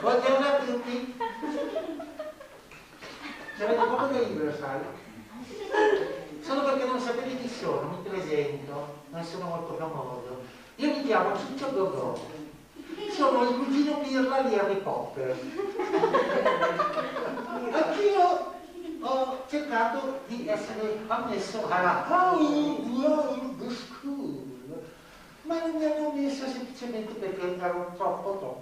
Buongiorno a tutti. Ci avete poco da libero, sai? Solo perché non sapete chi sono, mi presento, non sono molto famoso. Io mi chiamo Ciccio Gogò. Sono il cugino Pirla di Harry Potter. Anch'io ho cercato di essere ammesso alla Howard School, ma non mi hanno ammesso semplicemente perché ero troppo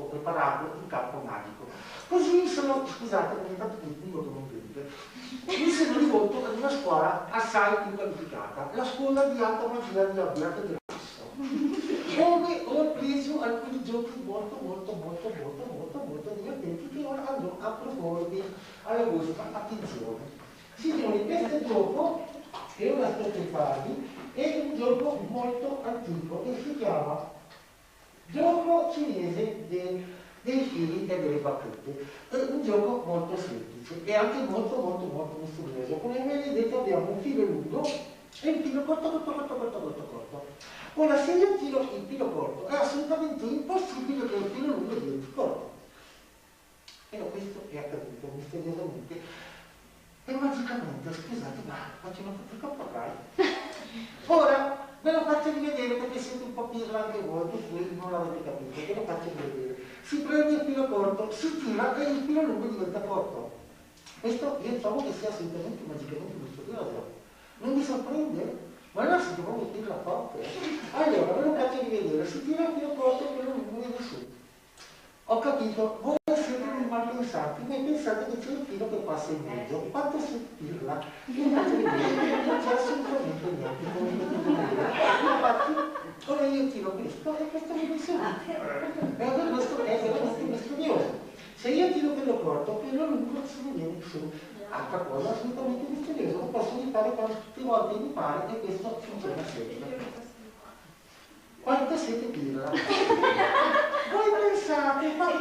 preparato in campo magico. Così sono, scusate, mi è stato molto contento, mi sono rivolto ad una scuola assai più qualificata, la scuola di alta magia di Alberto Grasso, dove ho preso alcuni giochi molto divertenti che ora andrò a proporvi alla vostra attenzione. Signori, questo gioco, che ora sto per farvi, è un gioco molto antico e si chiama gioco cinese dei fili e delle bacchette. È un gioco molto semplice e anche molto misterioso. Come vedete abbiamo un filo lungo e un filo corto. Ora, se io tiro il filo corto, è assolutamente impossibile che il filo lungo diventi corto. Però questo è accaduto misteriosamente e magicamente, scusate, ma faccio una fatica un po' Ora ve lo faccio rivedere perché siete un po' pirla anche voi, per cui non l'avete capito, ve lo faccio rivedere. Si prende il filo corto, si tira e il filo lungo diventa corto. Questo io trovo che sia assolutamente magicamente misterioso. Non vi sorprende? Ma allora si deve tirare forte. Allora, ve lo faccio rivedere, si tira il filo corto e il filo lungo viene su. Ho capito, voi siete dei malpensanti, voi pensate che c'è il filo che passa in mezzo. Quanto si tira? Io faccio vedere, non c'è assolutamente niente, come potete vedere. Infatti, ora io tiro questo e questo mi viene su. E questo è veramente misterioso. Se io tiro quello corto, quello lungo si mi viene su. Altra cosa assolutamente misteriosa, lo posso rifare quante volte mi pare e questo funziona sempre. Quanto siete pirla? Voi pensate, fate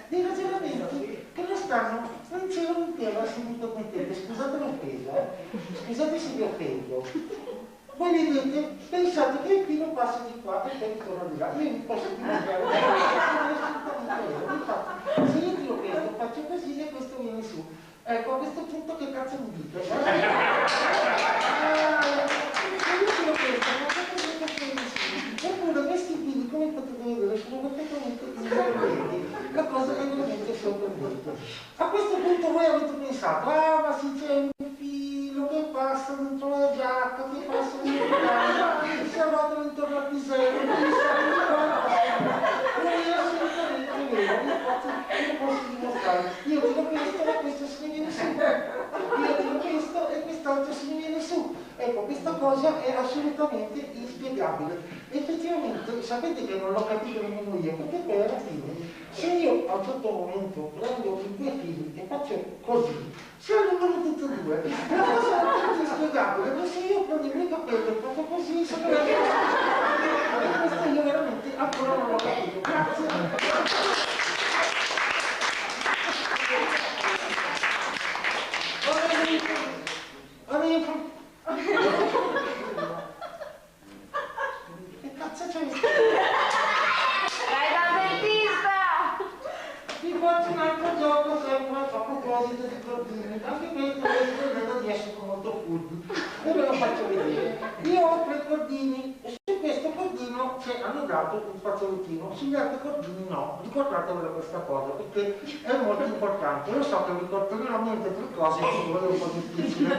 dei ragionamenti che non stanno, non c'erano in terra se mi permettete, scusate l'offesa, scusate se vi offendo. Voi vedete, pensate che il filo passa di qua e poi ritorna di là. Io vi posso dimostrare che non è assolutamente vero. Infatti, se io tiro questo, faccio così e questo viene su. Ecco, a questo punto che cazzo mi dite? Se io tiro questo, faccio così e questo viene su. Eppure questi fili, come potete vedere, sono perfettamente indipendenti. La cosa è veramente sorprendente. A questo punto voi avete pensato, ah ma sì c'è un filo che passa dentro la giacca, che passa dentro la giacca, che si arrotola intorno al pisello, non è assolutamente vero, io posso dimostrare. Io tiro questo e questo se ne viene su. Io tiro questo e quest'altro se ne viene su. Ecco, questa cosa è assolutamente inspiegabile. Effettivamente, sapete che non l'ho capito nemmeno io, perché poi alla fine, se io a un certo momento prendo i due fili e faccio così, si allungano tutti e due. La cosa è molto inspiegabile, perché se io prendo i miei capelli e faccio così, sono veramente... Questo io veramente ancora non l'ho capito. Grazie. Che cazzo c'è? Dai dal dentista! Vi faccio un altro gioco sempre a proposito di cordini. Anche questo vedo di essere molto furbi. E ve lo faccio vedere. Io ho 3 cordini e su questo cordino c'è annodato un fazzolettino, sugli altri cordini no. Ricordatevelo questa cosa perché è molto importante. Lo so che vi ricorderò niente 3 cose, che voi è un po' difficile.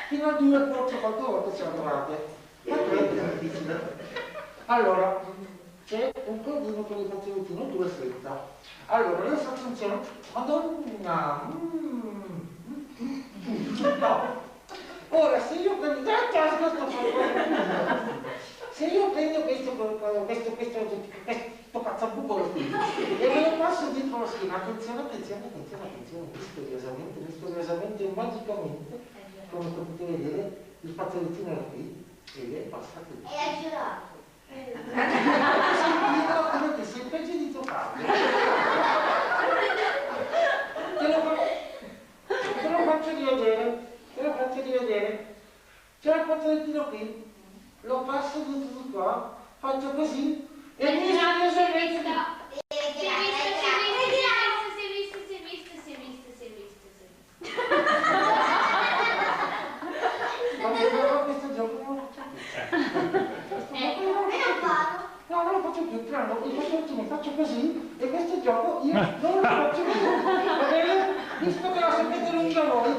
Fino a 2 forse qualche volta ci arrivate, ma 3 è difficile. Allora, c'è un cordino con il fazzolettino 2 senza. Allora, adesso attenzione, madonna, no. Ora, se io prendo, questo cazzabucolo qui e me lo passo dietro la schiena, attenzione, misteriosamente, magicamente, come potete vedere, il fazzolettino era qui e lei passa qui. E hai girato. Avete sempre peggio di tuo padre. Te lo faccio rivedere. C'è il fazzolettino qui, lo passo dietro di qua, faccio così e misteriosamente faccio più strano, il passeggino faccio così e questo gioco io non lo faccio più, va bene? Visto che la sapete lunga voi,